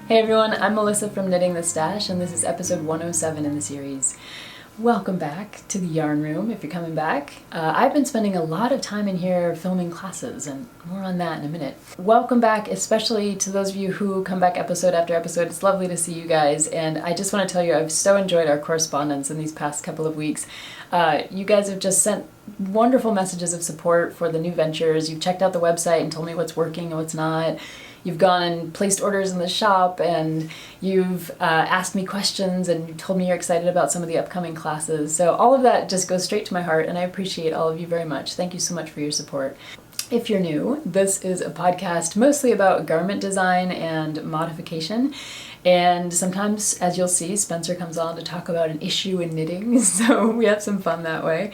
Hey everyone, I'm Melissa from Knitting the Stash, and this is episode 107 in the series. Welcome back to the yarn room, if you're coming back. I've been spending a lot of time in here filming classes, and more on that in a minute. Welcome back, especially to those of you who come back episode after episode. It's lovely to see you guys, and I just want to tell you I've so enjoyed our correspondence in these past couple of weeks. You guys have just sent wonderful messages of support for the new ventures. You've checked out the website and told me what's working and what's not. You've gone and placed orders in the shop, and you've asked me questions, and you told me you're excited about some of the upcoming classes. So all of that just goes straight to my heart, and I appreciate all of you very much. Thank you so much for your support. If you're new, this is a podcast mostly about garment design and modification. And sometimes, as you'll see, Spencer comes on to talk about an issue in knitting, so we have some fun that way.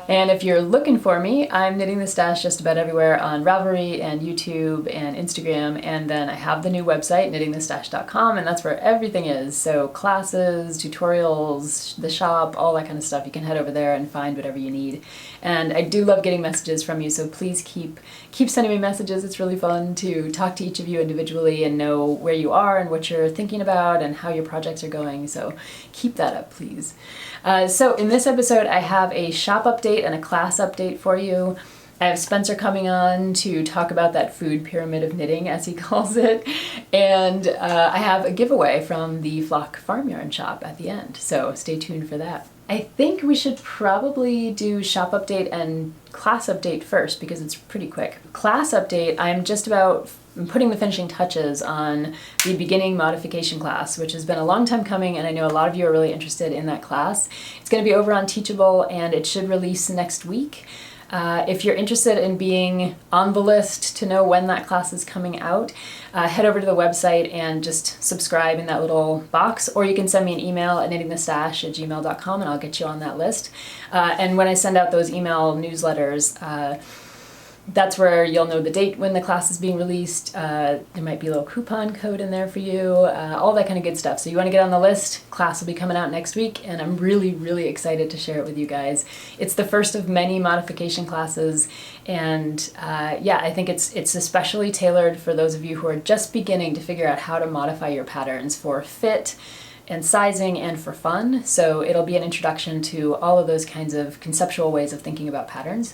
And if you're looking for me, I'm Knitting the Stash just about everywhere on Ravelry and YouTube and Instagram, and then I have the new website, knittingthestash.com, and that's where everything is. So classes, tutorials, the shop, all that kind of stuff. You can head over there and find whatever you need. And I do love getting messages from you, so please keep sending me messages. It's really fun to talk to each of you individually and know where you are and what you're thinking about and how your projects are going. So keep that up, please. So in this episode, I have a shop update and a class update for you. I have Spencer coming on to talk about that food pyramid of knitting, as he calls it. And I have a giveaway from the Flock Farm Yarn shop at the end. So stay tuned for that. I think we should probably do shop update and class update first because it's pretty quick. Class update, I'm just about putting the finishing touches on the beginning modification class, which has been a long time coming, and I know a lot of you are really interested in that class. It's going to be over on Teachable, and it should release next week. If you're interested in being on the list to know when that class is coming out, head over to the website and just subscribe in that little box, or you can send me an email at knittingthestash@gmail.com and I'll get you on that list. And when I send out those email newsletters, that's where you'll know the date when the class is being released. There might be a little coupon code in there for you, all that kind of good stuff. So you want to get on the list. Class will be coming out next week, and I'm really, really excited to share it with you guys. It's the first of many modification classes, and I think it's especially tailored for those of you who are just beginning to figure out how to modify your patterns for fit and sizing and for fun. So it'll be an introduction to all of those kinds of conceptual ways of thinking about patterns.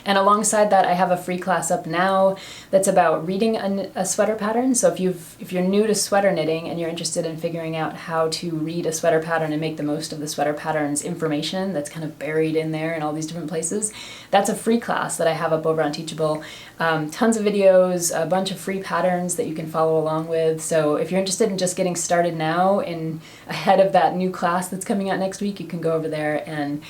And alongside that, I have a free class up now that's about reading a sweater pattern. So if you're new to sweater knitting and you're interested in figuring out how to read a sweater pattern and make the most of the sweater pattern's information that's kind of buried in there in all these different places, that's a free class that I have up over on Teachable. Tons of videos, a bunch of free patterns that you can follow along with. So if you're interested in just getting started now and ahead of that new class that's coming out next week, you can go over there and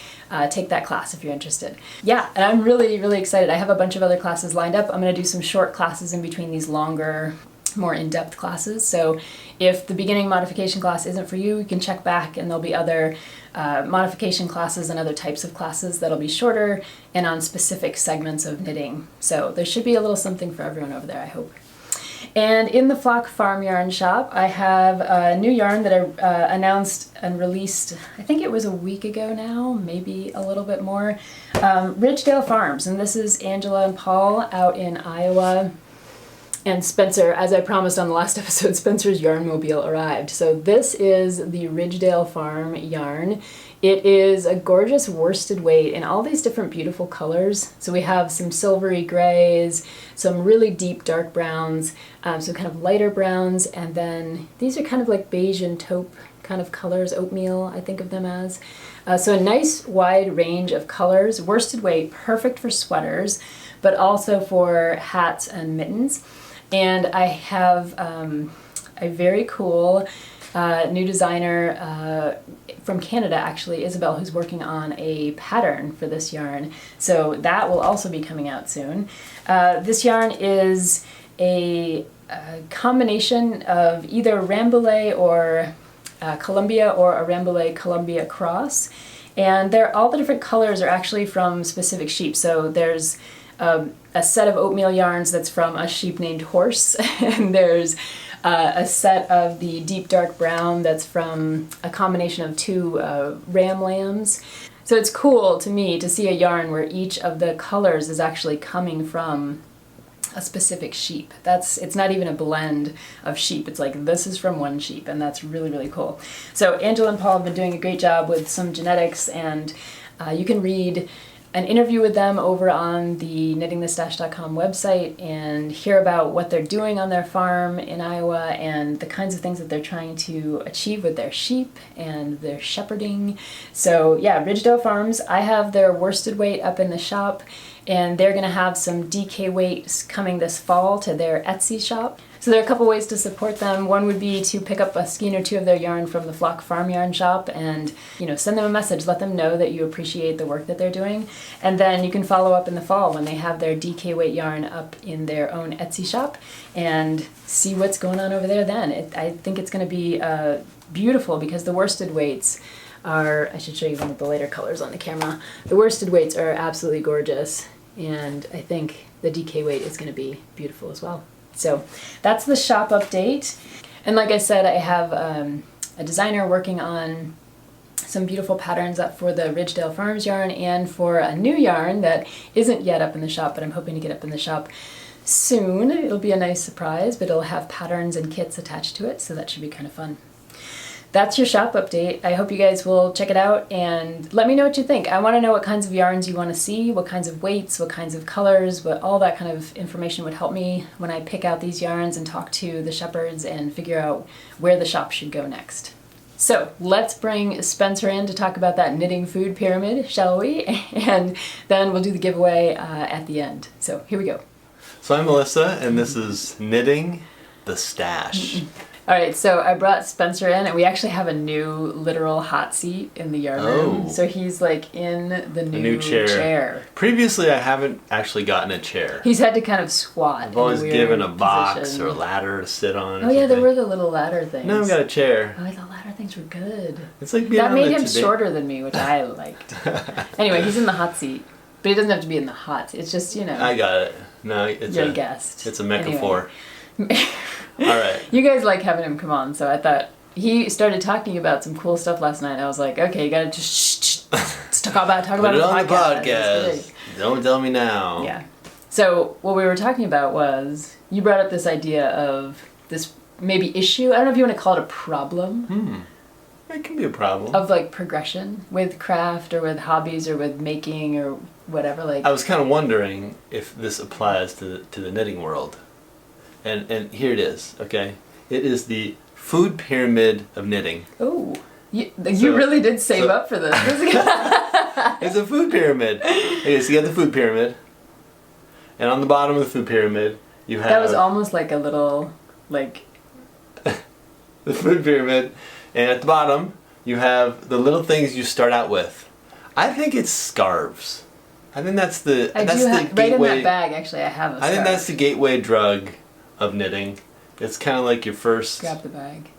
take that class if you're interested. Yeah, and I'm really, really excited. I have a bunch of other classes lined up. I'm going to do some short classes in between these longer, more in-depth classes. So if the beginning modification class isn't for you, you can check back and there'll be other modification classes and other types of classes that'll be shorter and on specific segments of knitting. So there should be a little something for everyone over there, I hope. And in the Flock Farm Yarn shop, I have a new yarn that I announced and released, I think it was a week ago now, maybe a little bit more. Ridgedale Farms, and this is Angela and Paul out in Iowa. And Spencer, as I promised on the last episode, Spencer's Yarnmobile arrived. So this is the Ridgedale Farm yarn. It is a gorgeous worsted weight in all these different beautiful colors. So we have some silvery grays, some really deep dark browns, some kind of lighter browns, and then these are kind of like beige and taupe kind of colors, oatmeal I think of them as. So a nice wide range of colors, worsted weight, perfect for sweaters, but also for hats and mittens. And I have a very cool new designer from Canada, actually, Isabel, who's working on a pattern for this yarn. So that will also be coming out soon. This yarn is a combination of either Rambouillet or Columbia or a Rambouillet Columbia cross. And all the different colors are actually from specific sheep. So there's a set of oatmeal yarns that's from a sheep named Horse, and there's a set of the deep dark brown that's from a combination of two ram lambs. So it's cool to me to see a yarn where each of the colors is actually coming from a specific sheep. It's not even a blend of sheep. It's like, this is from one sheep, and that's really, really cool. So Angela and Paul have been doing a great job with some genetics, and you can read an interview with them over on the knittingthestash.com website and hear about what they're doing on their farm in Iowa and the kinds of things that they're trying to achieve with their sheep and their shepherding. So yeah, Ridgedale Farms, I have their worsted weight up in the shop, and they're going to have some DK weights coming this fall to their Etsy shop. So there are a couple ways to support them. One would be to pick up a skein or two of their yarn from the Flock Farm Yarn Shop and, send them a message, let them know that you appreciate the work that they're doing. And then you can follow up in the fall when they have their DK weight yarn up in their own Etsy shop and see what's going on over there then. I think it's going to be beautiful because the worsted weights are, I should show you one of the later colors on the camera. The worsted weights are absolutely gorgeous, and I think the DK weight is going to be beautiful as well. So that's the shop update. And like I said, I have a designer working on some beautiful patterns up for the Ridgedale Farms yarn and for a new yarn that isn't yet up in the shop, but I'm hoping to get up in the shop soon. It'll be a nice surprise, but it'll have patterns and kits attached to it, so that should be kind of fun. That's your shop update. I hope you guys will check it out and let me know what you think. I want to know what kinds of yarns you want to see, what kinds of weights, what kinds of colors, but all that kind of information would help me when I pick out these yarns and talk to the shepherds and figure out where the shop should go next. So let's bring Spencer in to talk about that knitting food pyramid, shall we? And then we'll do the giveaway at the end. So here we go. So I'm Melissa, and this is Knitting the Stash. All right, so I brought Spencer in, and we actually have a new literal hot seat in the yarn room. So he's like in the new chair. Previously, I haven't actually gotten a chair. He's had to kind of squat. I've always given a box or a ladder to sit on. Oh yeah, there were the little ladder things. Now I've got a chair. Oh, the ladder things were good. It's like being that on made him shorter than me, which I liked. Anyway, he's in the hot seat, but he doesn't have to be in the hot seat. It's just, I got it. No, it's you're a guest. It's a metaphor. All right. You guys like having him come on, so I thought he started talking about some cool stuff last night. And I was like, okay, you gotta just talk about it on the podcast. Don't tell me now. Yeah. So what we were talking about was you brought up this idea of this maybe issue. I don't know if you want to call it a problem. It can be a problem. Of like progression with craft or with hobbies or with making or whatever. Like I was kind of wondering if this applies to the knitting world. And here it is, okay? It is the food pyramid of knitting. Oh, you really did save up for this. It's a food pyramid. Okay, so you got the food pyramid. And on the bottom of the food pyramid, you have... That was almost like a little, like... the food pyramid. And at the bottom, you have the little things you start out with. I think it's scarves. I think that's the gateway... Right in that bag, actually, I have a scarf. I think that's the gateway drug of knitting. It's kind of like your first... Grab the bag.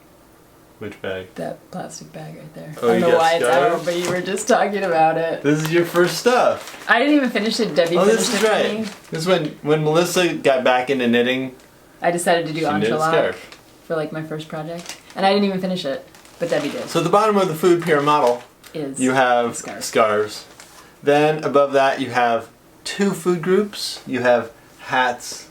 Which bag? That plastic bag right there. Oh, I don't know why it's out, but you were just talking about it. This is your first stuff. I didn't even finish it. Debbie finished it for me. This is when Melissa got back into knitting. I decided to do entrelac for like my first project. And I didn't even finish it, but Debbie did. So at the bottom of the food pyramid model is you have scarves. Then above that you have two food groups. You have hats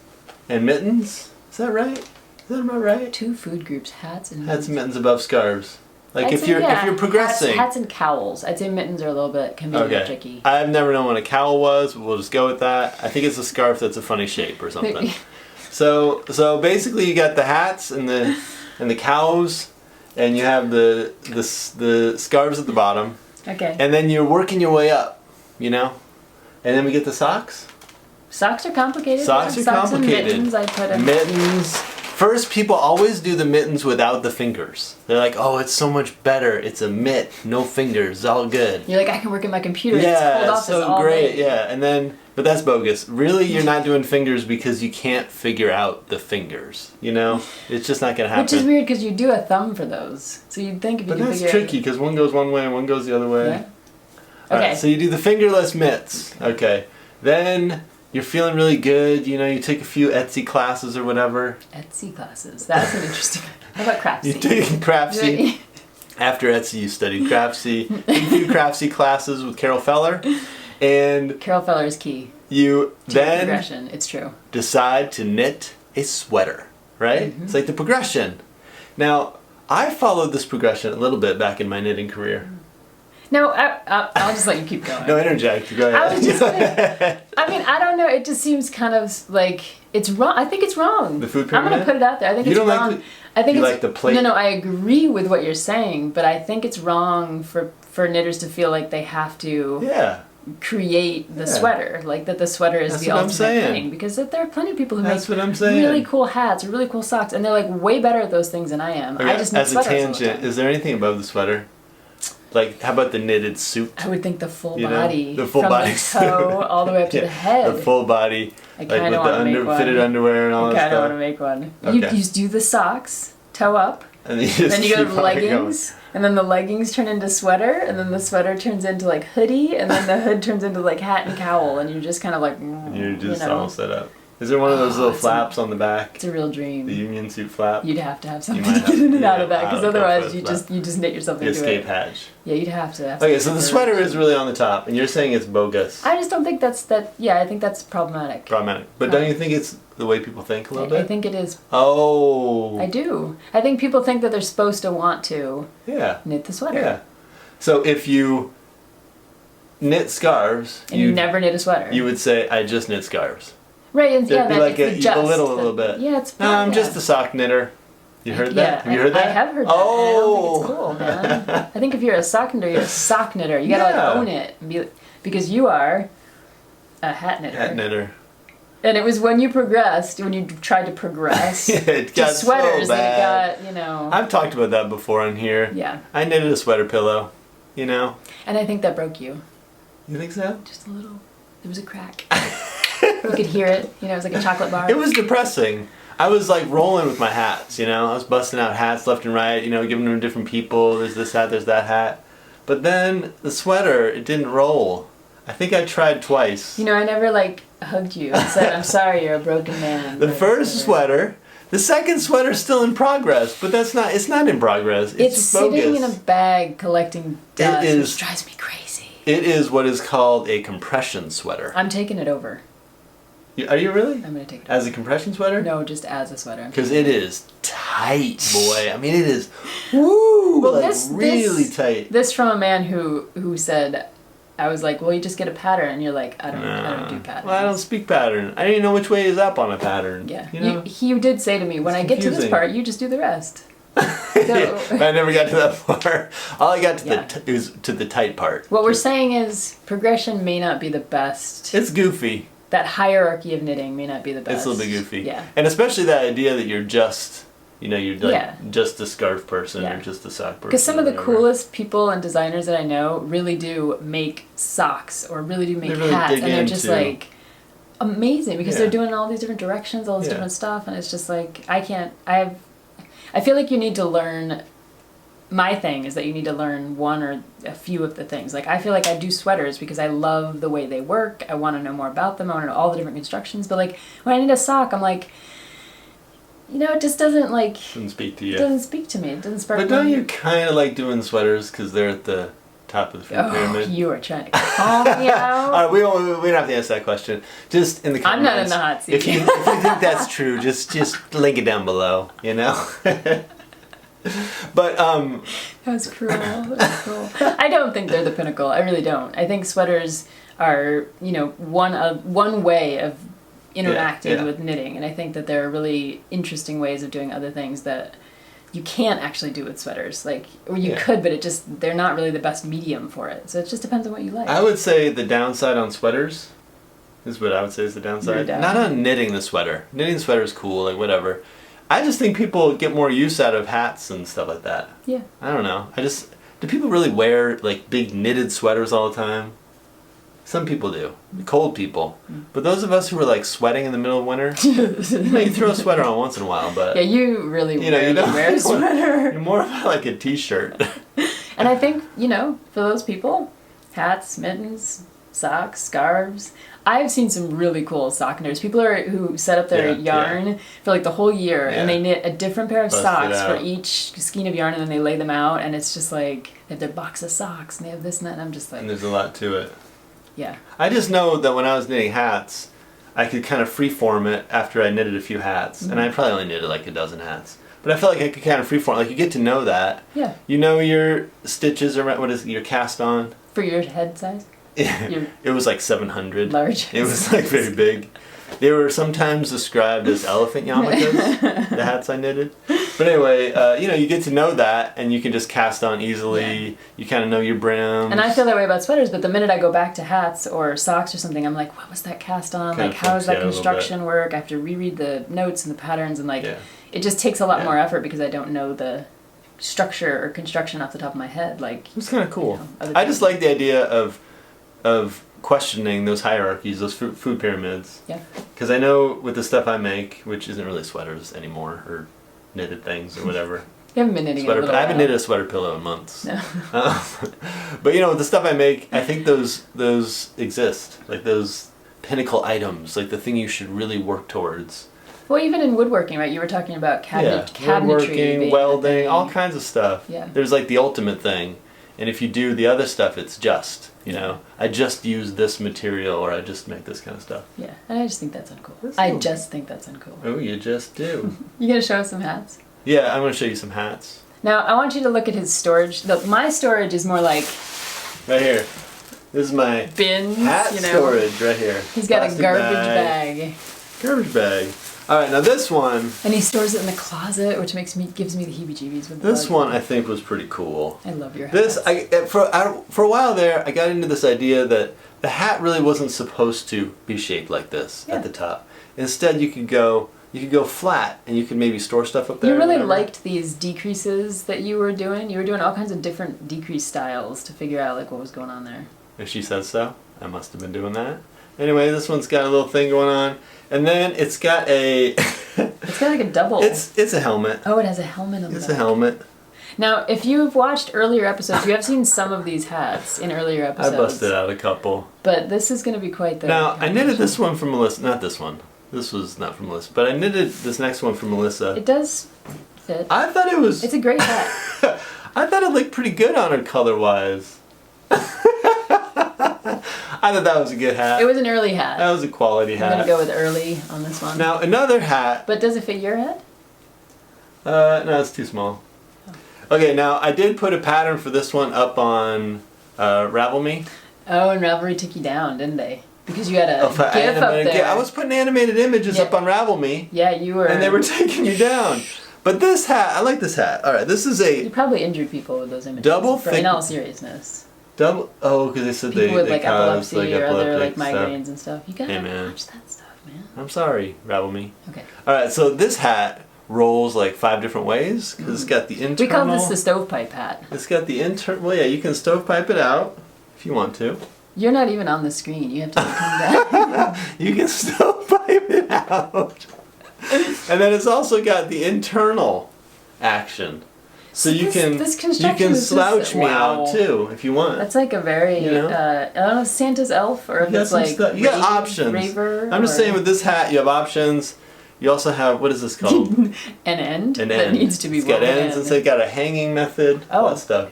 and mittens. Is that right? Is that about right? Two food groups, hats and mittens. Hats and mittens above scarves. Like if you're progressing. Hats and cowls. I'd say mittens are a little bit a little tricky. I've never known what a cowl was, but we'll just go with that. I think it's a scarf that's a funny shape or something. So basically you got the hats and the cows, and you have the scarves at the bottom. Okay. And then you're working your way up, And then we get the socks. Socks are complicated. Socks are complicated. And mittens, I put in. Mittens. First, people always do the mittens without the fingers. They're like, oh, it's so much better. It's a mitt, no fingers, all good. You're like, I can work in my computer. Yeah, it's off so great. Yeah, and then, but that's bogus. Really, you're not doing fingers because you can't figure out the fingers. It's just not gonna happen. Which is weird because you do a thumb for those. So you'd think if you But that's tricky because one goes one way and one goes the other way. Yeah. All Okay. right, so you do the fingerless mitts. Okay, then. You're feeling really good, you take a few Etsy classes or whatever. Etsy classes, that's an interesting... How about Craftsy? You take Craftsy. After Etsy, you studied Craftsy. A few Craftsy classes with Carol Feller. And Carol Feller is key. you then progression. It's true. decide to knit a sweater, right? Mm-hmm. It's like the progression. Now, I followed this progression a little bit back in my knitting career. No, I'll just let you keep going. No, interject. Go ahead. I was just gonna, I mean, I don't know. It just seems kind of like it's wrong. I think it's wrong. The food I'm pyramid? going to put it out there. I think You it's don't like wrong. the- I think you it's like the plate? No, I agree with what you're saying, but I think it's wrong for knitters to feel like they have to Yeah. create the Yeah. sweater, like that the sweater is That's the what I'm ultimate saying. thing. Because there are plenty of people who That's make what I'm saying. really cool hats or really cool socks, and they're like way better at those things than I am. Okay, I just knit as a sweaters all the tangent, time. is there anything above the sweater? Like, how about the knitted suit? I would think the full You know, body, the full from body the toe all the way up to Yeah, the head. The full body, I like kind with of the want to make one. fitted underwear and all I that kind of want stuff. to make one. Okay. You do the socks, toe up, And then you, just then you go to keep the on going. leggings, and then the leggings turn into sweater, and then the sweater turns into like hoodie, and then the hood turns into like hat and cowl, and you're just kind of like, You're just you know, all set up. Is there one of those little it's flaps on the back? it's a real The dream. Union suit flap? You'd have to have something might to have- get in and out yeah, of that, because I would go otherwise for you that. just knit yourself The into escape it. hatch. Yeah, you'd have to. Okay, so the sweater is really on the top, and you're saying it's bogus. I just don't think that's that. Yeah, I think that's problematic. Problematic. But don't you think it's the way people think a little I bit? think it is. Oh. I do. I think people think that they're supposed to want to Yeah. knit the sweater. Yeah. So if you knit scarves, And you never knit a sweater. you would say, I just knit scarves. Right, and There'd yeah, be that like it's you just belittle a the- little bit. Yeah, it's. No, I'm yeah. just a sock knitter. You heard that? Yeah, Have you heard that? I have heard that. Oh. And I don't think it's cool, man. I think if you're a sock knitter, you're a sock knitter. You gotta Yeah. like own it and be, because you are a hat knitter. Hat knitter. And it was when you progressed, when you tried to progress Yeah, it to got sweaters so bad. that it got, you know. I've talked about that before on here. Yeah, I knitted a sweater pillow, you know? and I think that broke you You think so? just a little. There was a crack. You could hear it. You know, it was like a chocolate bar. It was depressing. I was like rolling with my hats, you know? I was busting out hats left and right, you know, giving them to different people. There's this hat, there's that hat. But then the sweater, it didn't roll. I think I tried twice. You know, I never like hugged you and said, "I'm sorry, you're a broken man." The But first whatever. sweater, the second sweater's still in progress, but it's not in progress. It's just sitting bogus. in a bag collecting dust, It is- which drives me crazy. It is what is called a compression sweater. I'm taking it over. Are you really? I'm gonna take it. As a compression sweater? No, just as a sweater. I'm Because taking it is tight, boy. I mean, it is, woo, Well, like this- really this- tight. This from a man who said, I was like, well, you just get a pattern, and you're like, I don't do patterns. Well, I don't speak pattern. I don't even know which way is up on a pattern. Yeah, You know? he did say to me, when It's I get to this confusing. part, you just do the rest. Yeah, but I never got to that part. All I got to Yeah. is to the tight part. What we're saying is progression may not be the best. It's goofy. That hierarchy of knitting may not be the best. It's a little bit goofy. Yeah. And especially that idea that you're just, you know, you're like Yeah. just a scarf person Yeah. or just a sock person. Because some of the or whatever. coolest people and designers that I know really do make socks or really do make They really hats, dig and they're just into- like amazing because Yeah. they're doing all these different directions, all this Yeah. different stuff, and it's just like I feel like you need to learn. My thing is that you need to learn one or a few of the things. Like I feel like I do sweaters because I love the way they work. I want to know more about them. I want to know all the different constructions. But like when I need a sock, I'm like, you know, it just doesn't like. Doesn't speak to It you. doesn't speak to me. It doesn't spark. But don't my- you kind of like doing sweaters because they're at the top of the food Oh, pyramid? you are trying to call me out. All right, we don't have to answer that question. Just in the I'm comments. not in the hot seat. If you think that's true, just link it down below. You know. But That was cruel. That was cruel. I don't think they're the pinnacle. I really don't. I think sweaters are, you know, one way of interacting Yeah, yeah. with knitting, and I think that there are really interesting ways of doing other things that you can't actually do with sweaters. Like, or you Yeah. could, but they're not really the best medium for it. So it just depends on what you like. I would say the downside on sweaters is what I would say is the Your downside. down. Not on knitting the sweater. Knitting the sweater is cool, like whatever. I just think people get more use out of hats and stuff like that. Yeah. I don't know. Do people really wear like big knitted sweaters all the time? Some people do. Cold people. But those of us who are like sweating in the middle of winter, you know, you throw a sweater on once in a while, but Yeah, you really you know, you don't wear a sweater. You're more of like a t-shirt. And I think, you know, for those people, hats, mittens, socks, scarves. I've seen some really cool sock knitters. People who set up their Yeah, yarn for like the whole year, and Yeah. they knit a different pair of Bust it socks for out. each skein of yarn, and then they lay them out, and it's just like they have their box of socks, and they have this and that, and I'm just like, And there's a lot to it. Yeah. I just know that when I was knitting hats, I could kind of freeform it after I knitted a few hats. And I probably only knitted like a dozen hats. But I felt like I could kind of freeform. Like, you get to know that. Yeah. You know your stitches, what is it, your cast on? For your head size? It was like 700. Large. It was like very big. They were sometimes described as elephant yarmulkes, the hats I knitted. But anyway, you get to know that, and you can just cast on easily. Yeah. You kind of know your brims. And I feel that way about sweaters, but the minute I go back to hats or socks or something, I'm like, what was that cast on? Kind like, how does that out construction work? I have to reread the notes and the patterns, and it just takes a lot more effort because I don't know the structure or construction off the top of my head. Like, it's kind of cool. I just like the idea of questioning those hierarchies, those food pyramids. Yeah. Because I know with the stuff I make, which isn't really sweaters anymore, or knitted things or whatever. You haven't been knitting I haven't knitted a sweater pillow in months. No. But with the stuff I make, I think those exist. Like those pinnacle items, like the thing you should really work towards. Well, even in woodworking, right? You were talking about cabinetry. Woodworking, welding, all kinds of stuff. Yeah. There's like the ultimate thing. And if you do the other stuff, it's just, I just use this material, or I just make this kind of stuff. Yeah, and I just think that's uncool. I just think that's uncool. Oh, you just do. You gonna show us some hats? Yeah, I'm gonna show you some hats. Now, I want you to look at his storage. My storage is more like... Right here. This is my bins, hat storage right here. He's got a garbage bag. Garbage bag. All right, now this one. And he stores it in the closet, which gives me the heebie-jeebies with the This one I think was pretty cool. I love your hats. For a while there, I got into this idea that the hat really wasn't supposed to be shaped like this at the top. Instead, you could go flat, and you could maybe store stuff up there. You really liked these decreases that you were doing. You were doing all kinds of different decrease styles to figure out like what was going on there. If she says so, I must have been doing that. Anyway, this one's got a little thing going on. And then it's got a... It's got like a double. It's a helmet. Oh, it has a helmet on the back. It's a helmet. Now, if you've watched earlier episodes, you have seen some of these hats in earlier episodes. I busted out a couple. But this is going to be quite the... Now, I knitted this one for Melissa. Not this one. This was not for Melissa. But I knitted this next one for Melissa. It does fit. I thought it was... It's a great hat. I thought it looked pretty good on her color-wise. I thought that was a good hat. It was an early hat. That was a quality hat. I'm going to go with early on this one. Now, another hat... But does it fit your head? No, it's too small. Okay, now, I did put a pattern for this one up on Ravelry. Oh, and Ravelry took you down, didn't they? Because you had a GIF up there. I was putting animated images up on Ravelry. Yeah, you were. And they were taking you down. But this hat, I like this hat. All right, this is a... You probably injured people with those images. Double thick... In all seriousness. Oh, because they said people with they epilepsy caused, or other epileptic migraines and stuff. You gotta man. watch that stuff, man. I'm sorry, Ravelry. Okay. All right, so this hat rolls like 5 different ways because it's got the internal. We call this the stovepipe hat. It's got the internal. Well, yeah, you can stovepipe it out if you want to. You're not even on the screen. You have to come down. You can stovepipe it out, and then it's also got the internal action. So you can slouch me out too if you want. That's like a very I don't know, Santa's elf, or if it's like you got options. I'm just saying with this hat you have options. You also have, what is this called? An end. That needs to be woven. It's got ends, and so it's got a hanging method. All that stuff.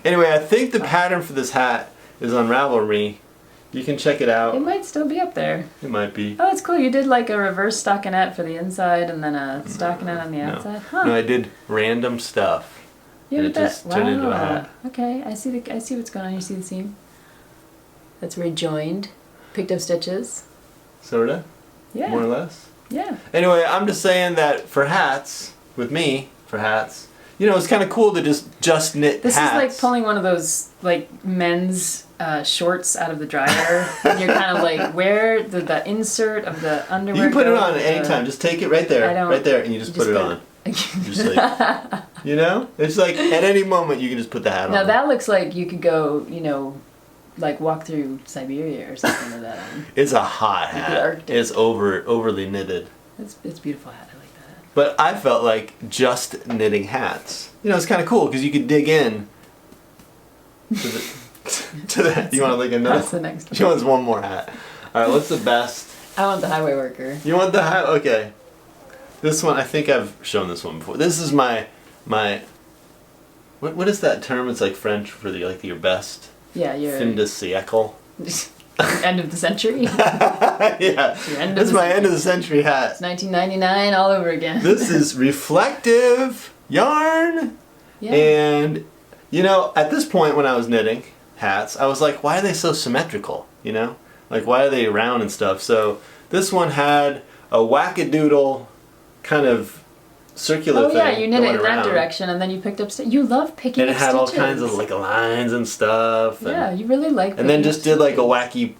Anyway, I think the pattern for this hat is on Ravelry. You can check it out. It might still be up there. It might be. Oh, it's cool. You did like a reverse stockinette for the inside and then a stockinette on the outside. Huh. No, I did random stuff. Yeah, and it just turned into a hat. Okay, I see what's going on. You see the seam? That's where he joined. Picked up stitches. Sorta? Yeah. More or less? Yeah. Anyway, I'm just saying that for hats, it's kind of cool to just knit hats. This is like pulling one of those like men's shorts out of the dryer. And you're kind of like, where the insert of the underwear. You can put it on at any time. Just take it right there, and you just put it on. Just like, it's like at any moment you can just put the hat on. Now that looks like you could go, like walk through Siberia or something like that. It's a hot hat. It's overly knitted. It's a beautiful hat. I like that. But I felt like just knitting hats. It's kind of cool because you could dig in to that. You want to look at another? That's the next one. She wants one more hat. All right, what's the best? I want the highway worker. You want the okay. This one, I think I've shown this one before. This is my what is that term? It's like French for your best. Yeah, your fin de siècle. End of the century. Yeah, this is my end of the century hat. It's 1999 all over again. This is reflective yarn. Yeah. And, you know, at this point when I was knitting hats, I was like, why are they so symmetrical, you know? Like, why are they round and stuff? So this one had a wackadoodle kind of circular thing. Oh yeah, you knit it in around. that direction, and then you picked up. You love picking And up it had stitches. all kinds of like lines and stuff. Yeah, you really like. And then just did like a wacky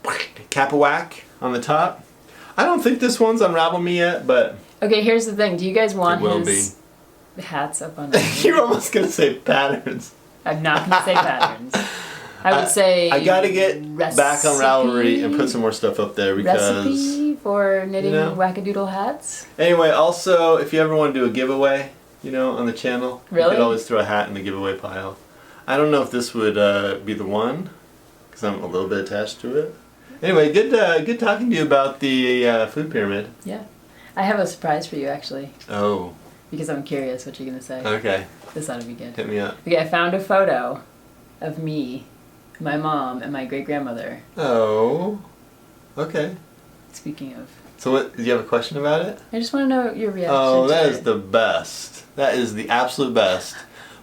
kappa whack on the top. I don't think this one's on Ravelry yet, but okay, here's the thing. Do you guys want it will his hats up on? Ravelry? You're almost gonna say patterns. I'm not gonna say patterns. I would say I gotta get back on Ravelry and put some more stuff up there because recipe for knitting wackadoodle hats. Anyway, also if you ever want to do a giveaway, you know, on the channel, you Really? could always throw a hat in the giveaway pile. I don't know if this would be the one because I'm a little bit attached to it. Anyway, good talking to you about the food pyramid. Yeah, I have a surprise for you actually. Oh. Because I'm curious what you're gonna say. Okay. This ought to be good. Hit me up. Okay, I found a photo of me, my mom, and my great-grandmother. Oh. Okay. Speaking of. So what, do you have a question about it? I just want to know your reaction Oh, to that it. is the best. That is the absolute best.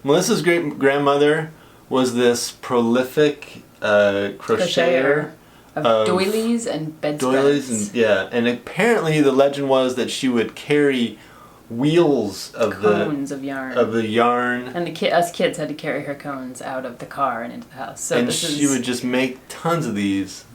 Melissa's great-grandmother was this prolific crocheter of doilies and bedspreads. Doilies and yeah, and apparently the legend was that she would carry wheels of cones of yarn. the yarn, and us kids had to carry her cones out of the car and into the house. So and she would just make tons of these.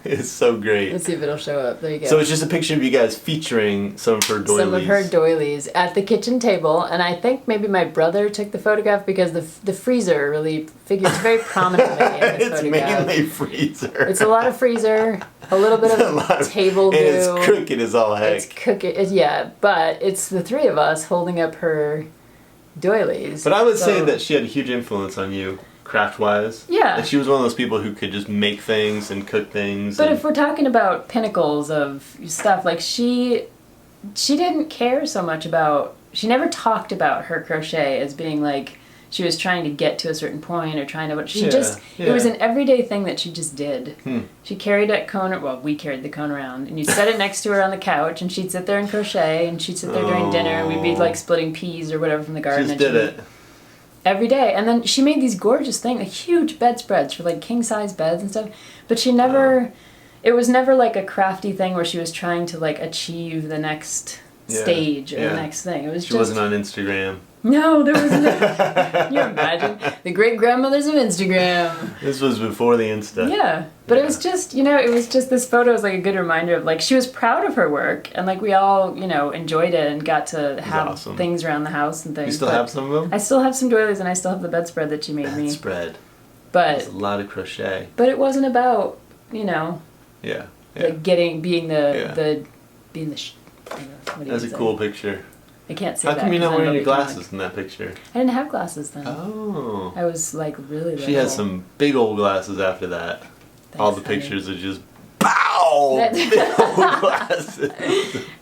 It's so great. Let's see if it'll show up. There you go. So it's just a picture of you guys featuring some of her doilies. Some of her doilies at the kitchen table, and I think maybe my brother took the photograph because the freezer really figures very prominently in this It's photograph. mainly freezer. It's a lot of freezer, a little bit of table do. And it's crooked as all heck. It's crooked, yeah, but it's the three of us holding up her doilies. But I would say that she had a huge influence on you, craft-wise. Yeah. Like she was one of those people who could just make things and cook things. But if we're talking about pinnacles of stuff, like she didn't care so much about, she never talked about her crochet as being like she was trying to get to a certain point or trying to, but she it was an everyday thing that she just did. She carried that cone, well, we carried the cone around, and you'd set it next to her on the couch, and she'd sit there and crochet, and she'd sit there during dinner, and we'd be like splitting peas or whatever from the garden. She just did it. Every day. And then she made these gorgeous things, like huge bedspreads for like king-size beds and stuff. But she never, it was never like a crafty thing where she was trying to like achieve the next stage or the next thing. It was She wasn't on Instagram. No, there wasn't. Can you imagine? The great-grandmothers of Instagram. This was before the Insta. Yeah. But it was just, it was just, this photo was like a good reminder of like, she was proud of her work and like we all, enjoyed it and got to have things around the house and things. You still have some of them? I still have some doilies and I still have the bedspread that she made me. Bedspread. But that's a lot of crochet. But it wasn't about, Yeah. like being the That's a cool picture. I can't say How that. come you're not wearing your become, glasses in that picture? I didn't have glasses then. Oh. I was like really little. She had some big old glasses after that. Thanks, all the pictures are just BOW! Big old glasses.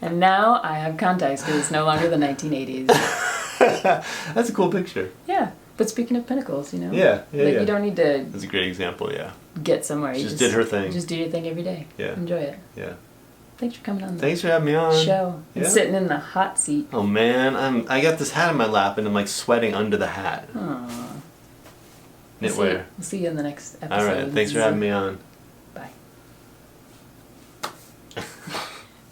And now I have contacts because it's no longer the 1980s. That's a cool picture. Yeah. But speaking of pinnacles, Yeah. You don't need to That's a great example, yeah. Get somewhere. She just did her thing. You just do your thing every day. Yeah. Enjoy it. Yeah. Thanks for coming on. Thanks for having me on. Show. And sitting in the hot seat. Oh man, I got this hat in my lap and I'm like sweating under the hat. Aww. Knitwear. We'll see you in the next episode. Alright, thanks for having me on. Bye.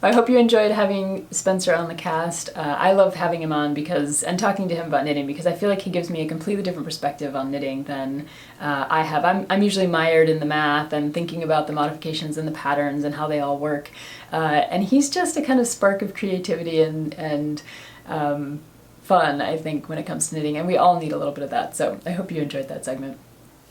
I hope you enjoyed having Spencer on the cast. I love having him on and talking to him about knitting because I feel like he gives me a completely different perspective on knitting than I have. I'm usually mired in the math and thinking about the modifications and the patterns and how they all work. And he's just a kind of spark of creativity and fun, I think, when it comes to knitting. And we all need a little bit of that. So I hope you enjoyed that segment.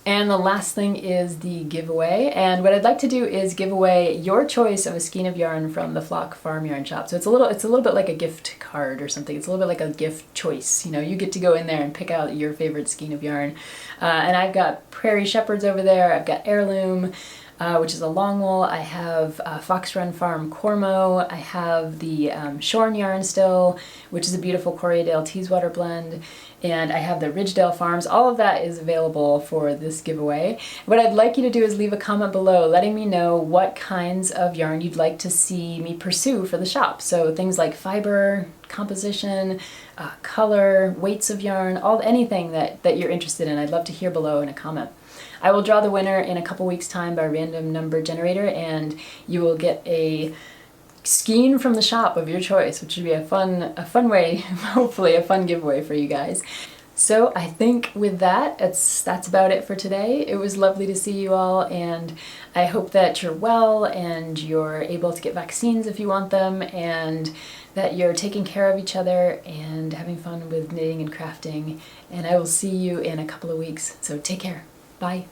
And the last thing is the giveaway, and what I'd like to do is give away your choice of a skein of yarn from the Flock Farm Yarn Shop. So it's a little bit like a gift card or something. It's a little bit like a gift choice. You get to go in there and pick out your favorite skein of yarn. And I've got Prairie Shepherds over there. I've got Heirloom. which is a long wool. I have Fox Run Farm Cormo. I have the Shorn yarn still, which is a beautiful Corriedale Teeswater blend. And I have the Ridgedale Farms. All of that is available for this giveaway. What I'd like you to do is leave a comment below letting me know what kinds of yarn you'd like to see me pursue for the shop. So things like fiber, composition, color, weights of yarn, anything that you're interested in. I'd love to hear below in a comment. I will draw the winner in a couple weeks' time by random number generator, and you will get a skein from the shop of your choice, which would be a fun way, hopefully a fun giveaway for you guys. So I think with that, that's about it for today. It was lovely to see you all, and I hope that you're well and you're able to get vaccines if you want them, and that you're taking care of each other and having fun with knitting and crafting. And I will see you in a couple of weeks. So take care. Bye.